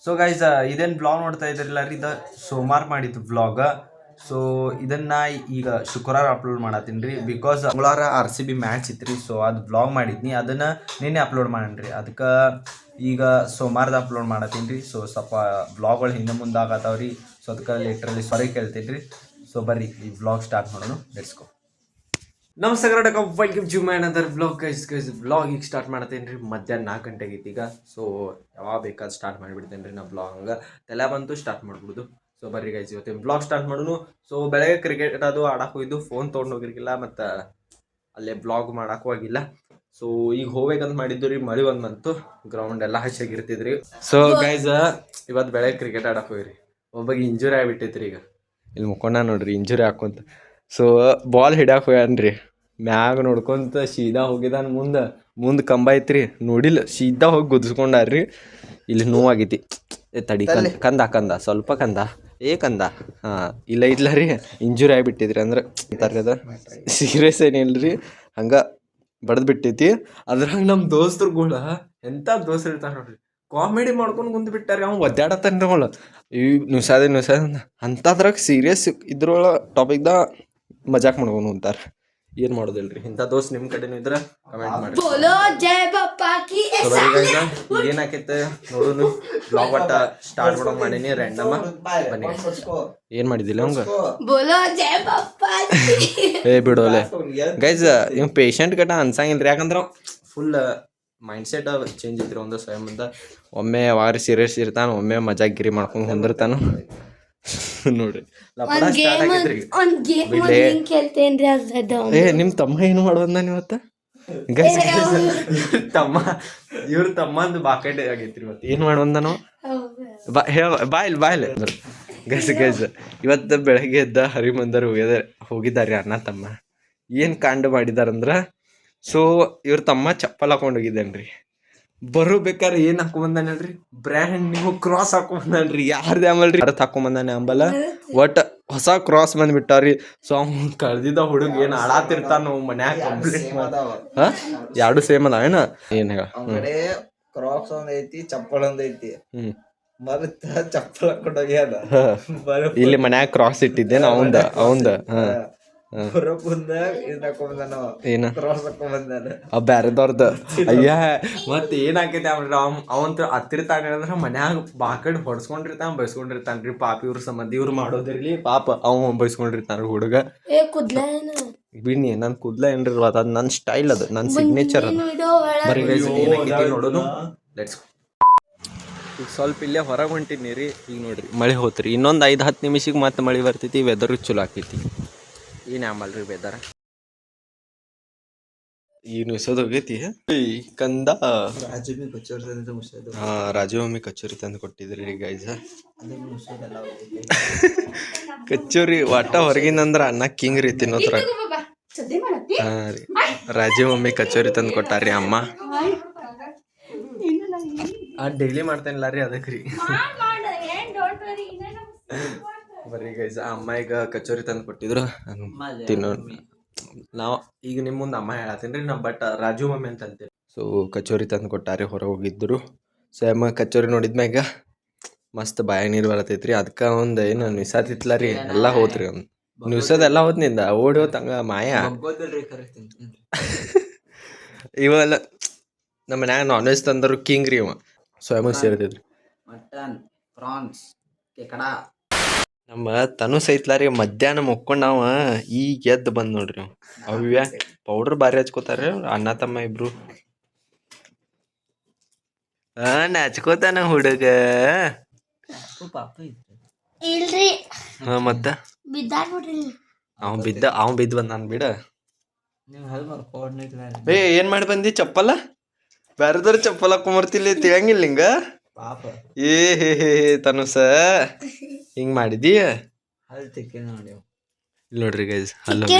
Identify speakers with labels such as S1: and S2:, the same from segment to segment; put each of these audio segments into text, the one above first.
S1: So guys ಇದೇನು blog ನೋಡ್ತಾ ಇದ್ರಲ್ಲ ರೀ, ಇದು ಸೋಮವಾರ ಮಾಡಿದ್ದು ಬ್ಲಾಗ್. ಸೊ ಇದನ್ನ ಈಗ ಶುಕ್ರವಾರ ಅಪ್ಲೋಡ್ ಮಾಡತ್ತೀನಿ ರೀ, ಬಿಕಾಸ್ ಮಂಗಳವಾರ RCB ಮ್ಯಾಚ್ ಇತ್ತು ರೀ. ಸೊ ಅದು ಬ್ಲಾಗ್ ಮಾಡಿದ್ನಿ, ಅದನ್ನು ನಿನ್ನೆ ಅಪ್ಲೋಡ್ ಮಾಡೀನಿ ಅದಕ್ಕೆ ಈಗ ಸೋಮವಾರದ ಅಪ್ಲೋಡ್ ಮಾಡತ್ತೀನಿ ರೀ. ಸೊ ಸ್ವಲ್ಪ ಬ್ಲಾಗ್ಗಳು ಹಿಂದೆ ಮುಂದೆ ಆಗತ್ತವ್ರಿ. ಸೊ ಅದಕ್ಕೆ ಲಿಟ್ರಲಿ ಸಾರಿ ಕೇಳ್ತೀನಿ ರೀ. ಸೊ ಬರ್ರಿ ಈ ಬ್ಲಾಗ್ ಸ್ಟಾರ್ಟ್ ಮಾಡೋಣ, ಲೆಟ್ಸ್ ಗೋ. ನಮಸ್ತೆ Karnataka, welcome to my another blog. Guys blog ಈಗ ಸ್ಟಾರ್ಟ್ ಮಾಡ್ತೇನೆ ರೀ. ಮಧ್ಯಾಹ್ನ 4 ಗಂಟೆಗೆ ಐತಿ ಈಗ. ಸೊ ಯಾವಾಗ ಬೇಕಾದ್ರೆ ಸ್ಟಾರ್ಟ್ ಮಾಡಿಬಿಡ್ತೇನೆ ರೀ ನಾ ಬ್ಲಾಗ್. ಹಂಗೆ ತಲೆ ಬಂತು ಸ್ಟಾರ್ಟ್ ಮಾಡ್ಬಿಡುದು. ಸೊ ಬರ್ರಿ ಗೈಸ್ ಇವತ್ತಿನ ಬ್ಲಾಗ್ ಸ್ಟಾರ್ಟ್ ಮಾಡೋಣ. ಸೊ ಬೆಳಗ್ಗೆ ಕ್ರಿಕೆಟ್ ಅದು ಆಡಕ್ಕೆ ಹೋಗಿದ್ದು, ಫೋನ್ ತೊಗೊಂಡು ಹೋಗಿರ್ಕಿಲ್ಲ, ಮತ್ತು ಅಲ್ಲೇ ಬ್ಲಾಗ್ ಮಾಡಕ್ಕೆ ಹೋಗಿಲ್ಲ. ಸೊ ಈಗ ಹೋಗ್ಬೇಕಂತ ಮಾಡಿದ್ದು ರೀ, ಮಳೆ ಒಂದು ಬಂತು, ಗ್ರೌಂಡ್ ಎಲ್ಲ ಹಚ್ಚಾಗಿರ್ತಿದ್ರಿ. ಸೊ ಗೈಸ್ ಇವತ್ತು ಬೆಳಗ್ಗೆ ಕ್ರಿಕೆಟ್ ಆಡಕ್ಕೆ ಹೋಗಿರಿ, ಒಬ್ಬಗೆ ಇಂಜುರಿ ಆಗಿಬಿಟ್ಟೈತ್ರಿ. ಈಗ ಇಲ್ಲಿ ಮುಕ್ಕೊಂಡ ನೋಡ್ರಿ ಇಂಜುರಿ ಹಾಕೊಂತ. ಸೊ ಬಾಲ್ ಹಿಡ್ಯಾಕೆ ಹೋಗ್ಯಾನ್ರಿ, ಮ್ಯಾಗ ನೋಡ್ಕೊಂತ ಸೀದಾ ಹೋಗಿದಾನ. ಮುಂದೆ ಕಂಬ ಐತ್ರಿ, ನೋಡಿಲ್ಲ, ಸೀದಾ ಹೋಗಿ ಗುದ್ಸ್ಕೊಂಡಾರ್ರಿ. ಇಲ್ಲಿ ನೋವಾಗೈತಿ. ತಡಿ ಕಂದ ಸ್ವಲ್ಪ ಕಂದ ಹಾಂ ಇಲ್ಲ ರೀ, ಇಂಜುರಿ ಆಗಿಬಿಟ್ಟಿದ್ರಿ. ಅಂದ್ರೆ ಅಂತಾರದ ಸೀರಿಯಸ್ ಏನಿಲ್ರಿ, ಹಂಗೆ ಬಡ್ದು ಬಿಟ್ಟೈತಿ. ಅದ್ರಾಗ ನಮ್ಮ ದೋಸ್ತರುಗಳ ಎಂಥ ದೋಸ್ತರು ಇರ್ತಾರೆ ನೋಡ್ರಿ, ಕಾಮಿಡಿ ಮಾಡ್ಕೊಂಡು ಕುಂತು ಬಿಟ್ಟಾರೆ. ಅವ್ನು ಒದ್ದಾಡತ್ತಾನ ಈ ನುಸಾದ ಅಂಥದ್ರಾಗ ಸೀರಿಯಸ್ ಇದ್ರೊಳ ಟಾಪಿಕ್ದಾಗ ಮಜಾಕ್ ಮಾಡ್ಕೊಂಡು ಅಂತಾರೆ. ಏನು ಮಾಡೋದಿಲ್ರಿ, ಇಂಥ ದೋಸ್ತ್ ನಿಮ್ಮ ಕಡೆನೂ ಇದ್ರೆ ಕಮೆಂಟ್ ಮಾಡಿ. ಏನಾಕೈತೆ ನೋಡೋನು. ಬ್ಲಾಗ್ ಒಟ್ಟ ಸ್ಟಾರ್ಟ್ ಮಾಡೋಂಗೆ ಮಾಡೀನಿ ರ್ಯಾಂಡಮ್. ಬನ್ನಿ. ಏನು ಮಾಡಿದ್ದಿಲ್ಲ ಅವಂಗ ಬಿಡೋಲೆ ಗೈಸ್. ಇವ್ ಪೇಷಂಟ್ ಕಟ್ಟ ಅನ್ಸಂಗಿಲ್ರಿ, ಯಾಕಂದ್ರೆ ಫುಲ್ ಮೈಂಡ್ ಸೆಟ್ ಚೇಂಜ್ ಐತ್ರಿ ಒಂದು ಸ್ವಯಂ ಅಂತ. ಒಮ್ಮೆ ಯಾವಾಗ ಸೀರಿಯಸ್ ಇರ್ತಾನೆ, ಒಮ್ಮೆ ಮಜಾಗಿರಿ ಮಾಡ್ಕೊಂಡು ಹೊಂದಿರ್ತಾನು. ನೋಡ್ರಿ ನಿಮ್ ತಮ್ಮ ಏನು ಮಾಡೋದ ಇವತ್ತ? ಗೈಸ್ ತಮ್ಮಂದು ಬಾಕೆಟ್ ಆಗೈತ್ರಿ ಇವತ್ತು. ಏನ್ ಮಾಡೋದನು ಬಾಯಿಲ್ ಗೈಸ್ ಇವತ್ತು ಬೆಳಗ್ಗೆ ಎದ್ದ ಹರಿಮಂದರ್ ಹೋಗಿದ್ದಾರೆ ಅಣ್ಣ ತಮ್ಮ. ಏನ್ ಕಾಂಡ ಮಾಡಿದಾರಂದ್ರ, ಸೊ ಇವ್ರ ತಮ್ಮ ಚಪ್ಪಲ್ ಹಾಕೊಂಡು ಹೋಗಿದ್ದೇನ್ರಿ. ಬರ್ಬೇಕಾರೆ ಏನ್ ಹಾಕೊಂಬಂದಾನ ಹೇಳ್ರಿ, ಬ್ರ್ಯಾಂಡ್ ನ್ಯೂ ಕ್ರಾಸ್ ಹಾಕೊಂಬಂದಾನ್ರಿ. ಯಾರ್ದು ಆಮಲ್ರಿ ಅರ್ಥ ಹಾಕೊಂಬಂದಾನೆ ಅಂಬಲ್ಲ, ಒಟ್ ಹೊಸ ಕ್ರಾಸ್ ಬಂದ್ಬಿಟ್ಟಾವ್ರಿ. ಸೊ ಅವ್ನು ಕಳ್ದಿದ್ದ ಹುಡುಗ ಏನ್ ಆಡಾತಿರ್ತಾನ ಮನ್ಯಾಗ ಕಂಪ್ಲೀಟ್ ಎರಡು ಸೇಮ್ ಅದ ಏನ್ ಹೇಳ.
S2: ಕ್ರಾಕ್ಸ್ ಒಂದ್ ಐತಿ, ಚಪ್ಪಲ್ ಒಂದ್ ಐತಿ. ಮತ್ತ ಚಪ್ಪಲ್ ಹಾಕೊಂಡ್ ಹೋಗ್ಯಾದ.
S1: ಇಲ್ಲಿ ಮನ್ಯಾಗ ಕ್ರಾಸ್ ಇಟ್ಟಿದ್ದೇನ ಅವಂದ ಏನ ಬ್ಯಾರದವ್ರದ. ಅಯ್ಯ ಮತ್ ಏನ್ ಆಕೈತಿ ಅವಂತ ಹತ್ತಿರ್ತಾನ ಅಂದ್ರೆ ಮನ್ಯಾಗ ಬಾಕಡ್ ಹೊಡ್ಸ್ಕೊಂಡಿರ್ತಾನ, ಬೈಸ್ಕೊಂಡಿರ್ತಾನ್ರಿ. ಪಾಪ ಇವ್ರ ಸಂಬಂಧ ಇವ್ರು ಮಾಡೋದಿರ್ಲಿ, ಪಾಪ ಅವ ಬೈಸ್ಕೊಂಡಿರ್ತಾನ ಹುಡುಗ. ಬಿಡ್ನಿ ನನ್ ಕೂದ್ಲ ಏನ್ರಿ ಅದ ನನ್ ಸ್ಟೈಲ್, ಅದು ನನ್ ಸಿಗ್ನೇಚರ್ ಅದು. ಬರೀ ಏನಾಕೈತಿ ನೋಡೋನು, ಲೆಟ್ಸ್. ಈಗ ಸ್ವಲ್ಪ ಇಲ್ಲೇ ಹೊರಗೆ ಹೊಂಟಿನಿ ರೀ. ಈಗ ನೋಡ್ರಿ ಮಳೆ ಹೋತ್ರಿ, ಇನ್ನೊಂದು 5-10 ನಿಮಿಷಕ್ಕೆ ಮತ್ತೆ ಮಳೆ ಬರ್ತೈತಿ. ವೆದರ್ ಚಲೋ ಆಕೈತಿ. ಏನ್ ಆಮಲ್ರಿ ವೆದರ್. ಈಗ ನುಸೋದ್ ಹೋಗೈತಿ ಕಂದ. ಹಾ ರಾಜು ಮಮ್ಮಿ ಕಚೋರಿ ತಂದು ಕೊಟ್ಟಿದ್ರಿ ಗೈಸ್. ಕಚೋರಿ ಒಟ್ಟ ಹೊರಗಿಂದಂದ್ರ ಅನ್ನ ಕಿಂಗ್ ರೀ ತಿನ್ನೋತ್ರ. ಹಾ ರೀ, ರಾಜು ಮಮ್ಮಿ ಕಚೋರಿ ತಂದು ಕೊಟ್ಟಾರ್ರಿ ಅಮ್ಮ. ಡೈಲಿ ಮಾಡ್ತೇನಿಲ್ಲ ರೀ, ಅದಕ್ಕೆ ರೀ. ಬರ್ರಿ ಗೈಸ್, ಅಮ್ಮ ಈಗ ಕಚೋರಿ ತಂದು ಕೊಟ್ಟಿದ್ರು ತಿನ್ನೋ. ನಾವು ಈಗ ನಿಮ್ಮ ಮುಂದೆ ಅಮ್ಮ ಹೇಳತ್ತೀನಿ ರೀ, ನಾವು ಬಟ್ ರಾಜು ಮಮ್ಮಿ ಅಂತ ಅಂತೇಳಿ. ಸೊ ಕಚೋರಿ ತಂದು ಕೊಟ್ಟಾರೆ, ಹೊರಗೆ ಹೋಗಿದ್ರು. ಸೊ ಅಮ್ಮ ಕಚೋರಿ ನೋಡಿದ್ಮ್ಯಾಗ ಮಸ್ತ್ ಬಾಯಾಗ ನೀರು ಬರತೈತ್ರಿ. ಅದಕ್ಕೆ ಒಂದು ಏನು ನಿಸಾತಿತ್ಲ ರೀ, ಎಲ್ಲ ಹೋತ್ರಿ. ಅವ್ನು ನಿಸೋದೆಲ್ಲ ಹೋದ್ನಿಂದ ಓಡಿ ಹೋತಂಗ ಮಾಯ. ಇವೆಲ್ಲ ನಮ್ಮ ಮನ್ಯಾಗ ನಾನ್ ವೆಜ್ ತಂದರು ಕಿಂಗ್ ರೀ ಇವ. ಸೊ ಅಮ್ಮ ಸೇರ್ತಿದ್ರಿ
S2: ಮಟನ್, ಪ್ರಾನ್ಸ್, ಕೆಕಡಾ.
S1: ನಮ್ಮ ತನು ಸೈತ್ಲ ರೀ, ಮಧ್ಯಾಹ್ನ ಮುಕ್ಕೊಂಡು ನಾವು ಈಗ ಎದ್ದು ಬಂದ್ ನೋಡ್ರಿ. ಅವ್ಯ ಪೌಡರ್ ಬಾರಿ ಹಚ್ಕೋತಾರ ಅಣ್ಣ ತಮ್ಮ ಇಬ್ರು. ಹಚ್ಕೋತಾನ ಹುಡುಗ. ಮತ್ತ ಅವ್ ಬಿದ್ದ ಬಂದಾನ ಬಿಡ. ಏನ್ ಮಾಡಿ ಬಂದಿ ಚಪ್ಪಲ? ಬ್ಯಾರದವ್ರ ಚಪ್ಪಲ್ ಹಾಕೊಂಬರ್ತಿಲ್ಲ, ತಿಳಂಗಿಲ್ಲ ಹಿಂಗ. ಏ ಹೇ ತನುಸ ಹಿಂಗ್ ಮಾಡಿದಿ. ಇಲ್ಲಿ ನೋಡ್ರಿ ಗೈಸ್,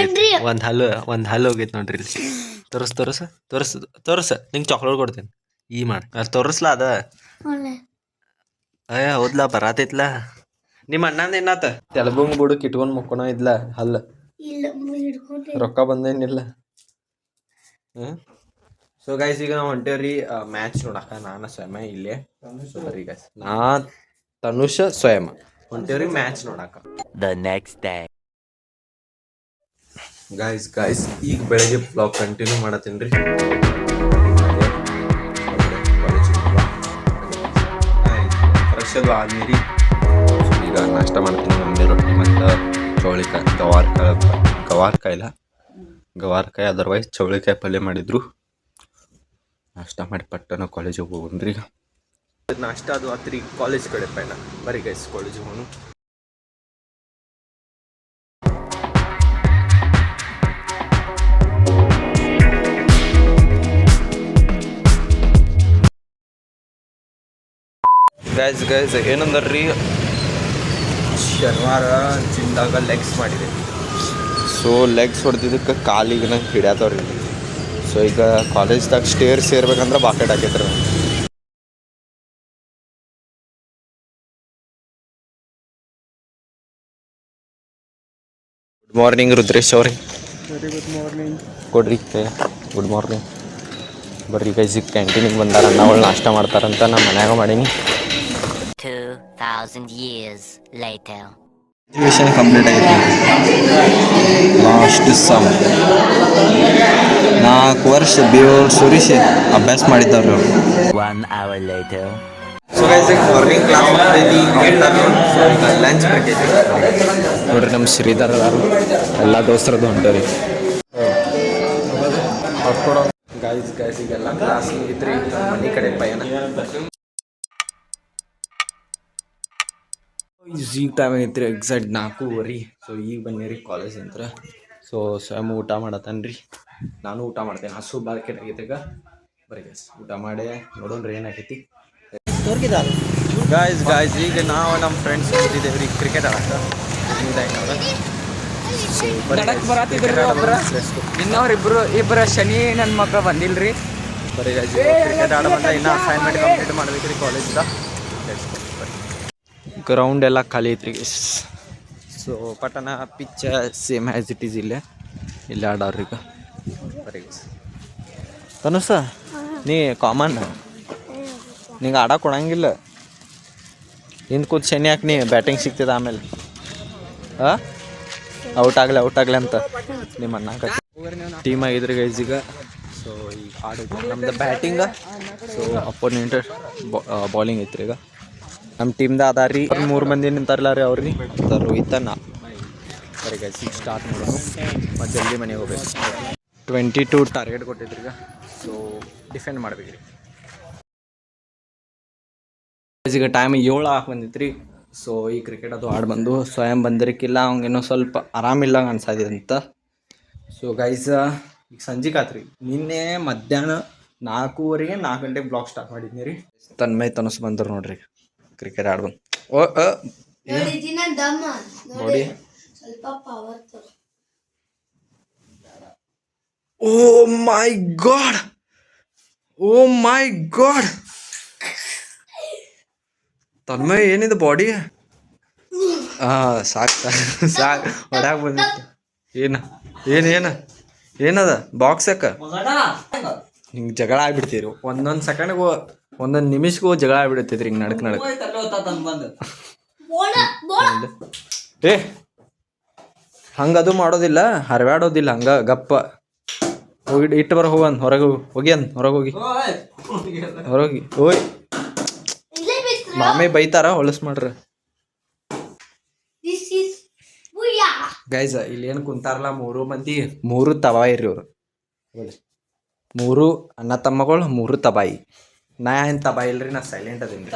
S1: ಒಂದ್ ಹಲ್ಲು ಹೋಗೈತಿ ನೋಡ್ರಿ. ತೋರ್ಸ ನಿಂಗೆ ಚಾಕ್ಲೇಟ್ ಕೊಡ್ತೇನೆ. ಈ ಮಾಡಿ ತೋರಿಸ್ಲಾ ಅದ. ಅಯ್ಯ ಹೌದ್ಲಾ, ಬರಾತೈತ್ಲಾ. ನಿಮ್ಮ ಅಣ್ಣಂದ ಏನಾತ? ತೆಲಬಂಗ್ ಬುಡಕ್ ಇಟ್ಕೊಂಡ್ ಮುಕ್ಕೊಣ ಇದ್ಲ ಹಲ್ಲ, ರೊಕ್ಕ ಬಂದೇನಿಲ್ಲ. ಸೊ ಸೊ ಗೈಸ್ ಈಗ ನಾವು ಹೊಂಟೇವ್ರಿ ಮ್ಯಾಚ್ ನೋಡಕ ನಾನು ಸ್ವಯಂ ಇಲ್ಲೇ ಬರ್ರಿ ಗೈಸ್ ನಾ ತನುಷ್ ಸ್ವಯಂ ಹೊಂಟೇವ್ರಿ ಮ್ಯಾಚ್ ನೋಡಕ.
S3: The next day.
S1: ಗೈಸ್ ಈಗ ಬೆಳಗ್ಗೆ ಬ್ಲಾಗ್ ಕಂಟಿನ್ಯೂ ಮಾಡತ್ತೀನಿ ರೀ. ಫ್ರೆಶ್ ಅದು ಆದ್ಮೇಲೆ ಈಗ ನಾಷ್ಟ ಮಾಡ್ತೀನಿ. ನಮ್ಮದೇ ರೊಟ್ಟಿ ಮತ್ತು ಚೌಳಿಕಾಯಿ ಗವಾರಕಾಯಿ ಅದರ್ವೈಸ್ ಚೌಳಿಕಾಯಿ ಪಲ್ಯ ಮಾಡಿದ್ರು. ನಾಷ್ಟ ಮಾಡಿ ಪಟ್ಟನ ಕಾಲೇಜಿಗೆ ಹೋಗ್ರಿ. ಈಗ ನಾಷ್ಟ ಅದು ಹತ್ತಿರ ಕಾಲೇಜ್ ಕಡೆ ಪೈನ ಬರೀ ಗೈಸ್ ಕಾಲೇಜಿಗೆ ಹೋಗೋಣ. ಗೈಸ್ ಏನಂದ್ರಿ, ಶನಿವಾರ ಜಿಮ್ದಾಗ ಲೆಗ್ಸ್ ಮಾಡಿದೆ. ಸೊ ಲೆಗ್ಸ್ ಹೊಡೆದಿದ್ದಕ್ಕೆ ಕಾಲಿಗೆ ನಂಗೆ ಹಿಡ್ಯಾತವ್ರಿ. ಸೊ ಈಗ ಕಾಲೇಜ್ದಾಗ ಸ್ಟೇರ್ ಸೇರ್ಬೇಕಂದ್ರೆ ಬಾಕೆಟ್ ಹಾಕೈತ್ರಿ. ಗುಡ್ ಮಾರ್ನಿಂಗ್ ರುದ್ರೇಶ್ ಅವ್ರಿ.
S4: Very good morning.
S1: ಕೊಡ್ರಿ ಗುಡ್ ಮಾರ್ನಿಂಗ್. ಬರ್ರಿ ಗೈಸ್ ಈಗ ಕ್ಯಾಂಟೀನಿಗೆ ಬಂದಾರ, ಅನ್ನಗಳು ನಾಷ್ಟ ಮಾಡ್ತಾರಂತ ನಮ್ಮ ಮನ್ಯಾಗ ಮಾಡೀನಿ.
S3: 2000 years later.
S1: ಗ್ರಾಜುಯೇಷನ್ ಕಂಪ್ಲೀಟ್ ಆಗೈತಿ. ಲಾಸ್ಟ್ ಸಮ್ 4 ವರ್ಷ ಬೇವ್ರು ಸುರಿಸಿ ಅಭ್ಯಾಸ ಮಾಡಿದ್ದವ್ರು ಅವರು.
S3: 1 hour later.
S1: ಸೊ ಗೈಸ್ ಈಗ ಮಾರ್ನಿಂಗ್ ಕ್ಲಾಸ್ ಮಾಡ್ತೈತಿ, ಸೊ ಈಗ ಲಂಚ್ ಬ್ರೇಕ್ ಐತಿ. ನೋಡ್ರಿ ನಮ್ಮ ಶ್ರೀಧರ್ ಅದಾರು, ಎಲ್ಲ ದೋಸ್ತರದ್ದು ಹೊಂಟರಿ. ಗೈಸ್ ಈಗೆಲ್ಲ ಕ್ಲಾಸ್ ಮುಗಿತ್ರಿ, ಮನೆ ಕಡೆ ಪಯಣ. ಈಗ ಟೈಮ್ ಆಗೈತ್ರಿ ಎಕ್ಸಾಕ್ಟ್ 4:15. ಸೊ ಈಗ ಬನ್ನಿರಿ ಕಾಲೇಜ್ ಅಂತ. ಸೊ ಸ್ವಯಂ ಊಟ ಮಾಡತ್ತನ್ರಿ, ನಾನು ಊಟ ಮಾಡ್ತೇನೆ. ಹಸು ಬಾಕೆಟ್ ಆಗೈತೆ ಈಗ. ಬರೀ ಗೈಸ್ ಊಟ ಮಾಡಿ ನೋಡೋಣ್ರಿ ಏನಾಗೈತಿ. ಗಾಯ್ಸ್ ಈಗ ನಾವು ನಮ್ಮ ಫ್ರೆಂಡ್ಸ್ ಕೂತಿದ್ದೇವೆ ರೀ ಕ್ರಿಕೆಟ್ ಆಡಕ್ಕೆ.
S4: ಇಬ್ಬರ ಶನಿ ನನ್ನ ಮಗ ಬಂದಿಲ್ರಿ.
S1: ಬರೀ ಗೈಸ್ ಕ್ರಿಕೆಟ್ ಆಡ ಬಂದ ಇನ್ನೂ ಅಸೈನ್ಮೆಂಟ್ ಕಂಪ್ಲೀಟ್ ಮಾಡ್ಬೇಕ್ರಿ ಕಾಲೇಜ್ದ. ಗ್ರೌಂಡ್ ಎಲ್ಲ ಖಾಲಿ ಐತ್ರಿ ಗೈಸ್. ಸೊ ಪಟನ pitch same as it is ಇಲ್ಲೇ ಆಡವ್ರಿ ಈಗ. ಬರೀ ಗೈಸ್ ತನುಸ ನೀ ಕಾಮನ್ ನಿಂಗೆ ಆಡಕ್ಕೆ ಕೊಡಂಗಿಲ್ಲ. ಹಿಂದೆ ಕೂತ್ ಶನಿ ಹಾಕಿ ನೀ ಬ್ಯಾಟಿಂಗ್ ಸಿಗ್ತದ ಆಮೇಲೆ ಔಟ್ ಆಗಲಿ ಅಂತ ನಿಮ್ಮ ಅಣ್ಣ ಟೀಮ್ ಆಗಿದ್ರಿ ಗೈಸ್ ಈಗ. ಸೊ ಈಗ ಆಡೋದು ನಮ್ದು ಬ್ಯಾಟಿಂಗ. ಸೊ ಅಪೋನೆಂಟ್ ಬಾಲಿಂಗ್ ಐತ್ರಿ ಈಗ. ನಮ್ಮ ಟೀಮ್ದ ಅದಾರ ರೀ 3 ಮಂದಿ ನಿಂತಾರಲ್ಲ ರೀ ಅವ್ರಿ ರೋಹಿತ ನಾ. ಸರಿ ಗೈಸ್ ಈಗ ಸ್ಟಾರ್ಟ್ ಮಾಡೋದು ಮತ್ತು ಜಲ್ದಿ ಮನೆಗೆ ಹೋಗ್ಬೇಕು. 22 ಟಾರ್ಗೆಟ್ ಕೊಟ್ಟಿದ್ರಿ ಈಗ. ಸೊ ಡಿಫೆಂಡ್ ಮಾಡ್ಬೇಕ್ರಿ. ಈಗ ಟೈಮ್ 7 ಬಂದಿತ್ತು. ಸೊ ಈ ಕ್ರಿಕೆಟ್ ಅದು ಆಡಿ ಬಂದು ಸ್ವಯಂ ಬಂದಿರಕ್ಕಿಲ್ಲ, ಅವ್ನಿಗೇನೋ ಸ್ವಲ್ಪ ಆರಾಮಿಲ್ಲ ಅನ್ಸದಿದಂತ. ಸೊ ಗೈಸ್ ಈಗ ಸಂಜೆಗೆ ಆತ್ರಿ. ನಿನ್ನೆ ಮಧ್ಯಾಹ್ನ 4:15 4 ಗಂಟೆಗೆ ಬ್ಲಾಗ್ ಸ್ಟಾರ್ಟ್ ಮಾಡಿದ್ನಿ ರೀ. ತನ್ಮಯ್ ತನಸ್ ಬಂದರು ನೋಡ್ರಿ ಕ್ರಿಕೆಟ್ ಆಡಿ ಬಂದು. ನೋಡಿ ಓ ಮೈ ಗಾಡ್ ತನ್ಮಯ್ ಏನಿದೆ ಬಾಡಿ. ಸಾಕು ಹೊಡ್ಯಾಗ ಬಂದಿತ್ತು. ಏನದ ಬಾಕ್ಸ್ ಯಾಕ ಹಿಂಗೆ ಜಗಳ ಆಗ್ಬಿಡ್ತೀರಿ. ಒಂದೊಂದು ಸೆಕೆಂಡ್ಗೂ ಒಂದೊಂದು ನಿಮಿಷಗೂ ಜಗಳ ಆಗ್ಬಿಡ್ತೈತ್ರಿ ಹಿಂಗೆ ನಡಕ್ ಏ ಹಂಗದು ಮಾಡೋದಿಲ್ಲ, ಹರವಾಡೋದಿಲ್ಲ ಹಂಗ ಗಪ್ಪ ಹೋಗಿ ಇಟ್ಟು ಬರ ಹೋಗನ್ ಹೊರಗೆ ಹೋಗಿ ಓಯ್ ಮಾಮಿ ಬೈತಾರ ಹೊಲಸ್ ಮಾಡ್ರ. ಗೈಸ್ ಇಲ್ಲಿ ಏನು ಕುಂತಾರಲ್ಲ 3 ಮಂದಿ 3 ತಬಾಯಿ ರೀ ಅವ್ರು. 3 ಅಣ್ಣ ತಮ್ಮಗಳು 3 ತಬಾಯಿ. ನಾ ಏನು ತಬಾಯಿ ಇಲ್ರಿ, ನಾ ಸೈಲೆಂಟ್ ಅದೇನ್ರಿ.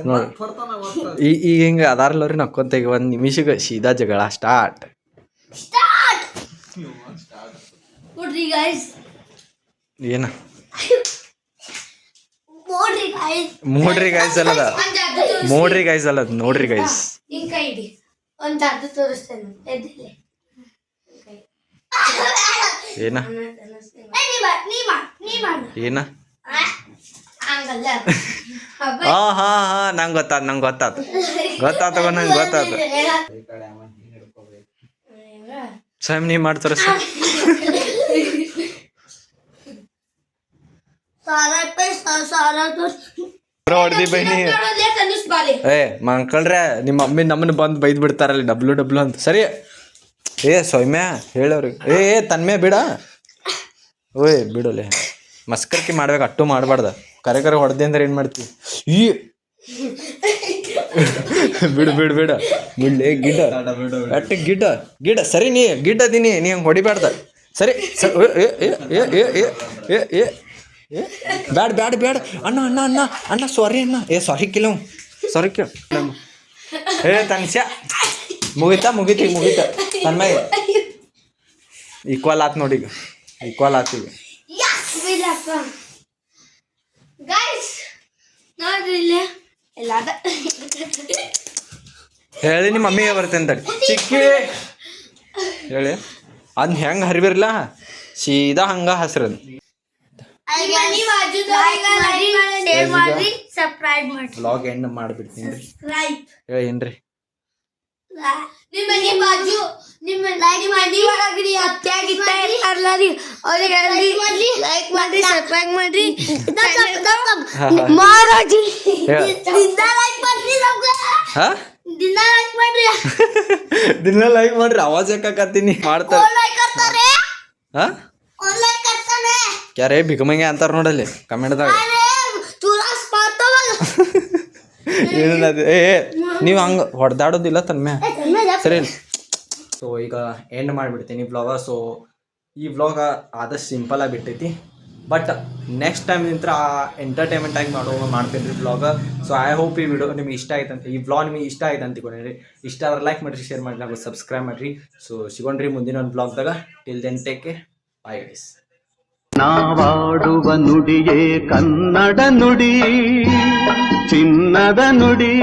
S1: ನೋಡಿ ಈಗ ಹಿಂಗೆ ಅದಾರಲ್ಲವ್ರಿ ನಕ್ಕೊಂತ ಈಗ 1 ನಿಮಿಷಕ್ಕೆ ಸೀದಾ ಜಗಳ ಸ್ಟಾರ್ಟ್. ಏನ ನೋಡ್ರಿ ಗೈಸ್ ಅಲ್ಲದ ನೋಡ್ರಿ ಗೈಸ್. ಏನ ಹಾ ನಂಗೆ ಗೊತ್ತಾತು ಸ್ವಯಂ ನೀ ಮಾಡ್ತಾರ ಹೊಡ್ದಿ ಬೈನಿ ಏ ಮಂಕಳ್ರೆ ನಿಮ್ಮ ಮಮ್ಮಿ ನಮ್ಮನ್ನ ಬಂದು ಬೈದ್ ಬಿಡ್ತಾರಲ್ಲಿ ಡಬ್ಲು ಡಬ್ಲು ಅಂತ ಸರಿ ಏ ಸೌಮ್ಯ ಹೇಳವ್ರಿಗೆ ಏ ತನ್ಮೆ ಬಿಡ ಓಯ್ ಬಿಡಲೆ ಮಸ್ಕರ್ಕಿ ಮಾಡ್ಬೇಕು ಅಟ್ಟು ಮಾಡಬಾರ್ದ ಕರೆ ಕರೆ ಹೊಡೆದೆ ಅಂದ್ರೆ ಏನು ಮಾಡ್ತೀವಿ ಈ ಬಿಡು ಬಿಡು ಬಿಡು ಬಿಡ್ಲೆ ಗಿಡ ಅಟ್ಟು ಗಿಡ ಗಿಡ ಸರಿ ನೀ ಗಿಡ ಅದೀನಿ ನೀ ಹಂಗೆ ಹೊಡಿಬಾರ್ದ ಸರಿ ಬ್ಯಾಡ ಬ್ಯಾಡ ಬ್ಯಾಡ ಅಣ್ಣ ಅಣ್ಣ ಅಣ್ಣ ಅಣ್ಣ ಸಾರಿ ಅಣ್ಣ ಸಾರಿ ಕೇಳು ಸಾರಿ ಕೇಳು ತನ್ಸ್ಯ ಮುಗೀತಾ ತನ್ಮಯ ಈಕ್ವಲ್ ಆತ್ ನೋಡಿ ಈಕ್ವಲ್ ಆತ್ ಈಗ ಹೇಳಿ ನಿಮ್ಮ ಮಮ್ಮಿಗೆ ಬರ್ತೇನೆ ತಡಿ ಚಿಕ್ಕಿ ಹೇಳಿ ಅದ್ ಹೆಂಗೆ ಹರಿಬಿರ್ಲ ಸೀದಾ ಹಂಗ ಹಸ್ರದು ವ್ಲಾಗ್ ಎಂಡ್ ಮಾಡ್ಬಿಡ್ತೀನಿ ಹೇಳಿ ಏನ್ರಿ ದಿನ ಲೈಕ್ ಮಾಡ್ರಿ ಆವಾಜ್ ಯಾಕಾಕತ್ತೀನಿ ಮಾಡ್ತಾರೆ ಹಾ ಕ್ಯಾರೇ ಭಿಕಮಂಗೆ ಅಂತಾರ ನೋಡಲ್ಲಿ ಕಮೆಂಟ್ದಾಗ ಏನದು ಏ ನೀವು ಹಂಗೆ ಹೊಡೆದಾಡೋದಿಲ್ಲ ತನ್ಮೆ ಸರಿ ಸೊ ಈಗ ಎಂಡ್ ಮಾಡಿಬಿಡ್ತೀನಿ ವ್ಲಾಗ ಸೊ ಈ ವ್ಲಾಗ ಆದಷ್ಟು ಸಿಂಪಲ್ ಆಗಿ ಬಿಟ್ಟೈತಿ ಬಟ್ ನೆಕ್ಸ್ಟ್ ಟೈಮ್ ನಿಂತ್ರ ಎಂಟರ್ಟೈನ್ಮೆಂಟ್ ಆಗಿ ಮಾಡ್ತೀನಿ ರೀ ವ್ಲಾಗ ಸೊ ಐ ಹೋಪ್ ಈ ವಿಡಿಯೋ ನಿಮಗೆ ಇಷ್ಟ ಆಯ್ತು ಅಂತ ಈ ವ್ಲಾಗ್ ನಿಮಗೆ ಇಷ್ಟ ಆಯ್ತು ಅಂತಿಕೊಂಡ್ರಿ ಇಷ್ಟ ಆದ್ರೆ ಲೈಕ್ ಮಾಡಿರಿ ಶೇರ್ ಮಾಡಿ ನಾವು ಸಬ್ಸ್ಕ್ರೈಬ್ ಮಾಡಿರಿ ಸೊ ಸಿಗೋಣ್ರಿ ಮುಂದಿನ ಒಂದು ವ್ಲಾಗ್ದಾಗ till then take care bye guys
S5: ನಾವಾಡುವ ನುಡಿಯೇ ಕನ್ನಡ ನುಡಿ ಚಿನ್ನದ ನುಡಿ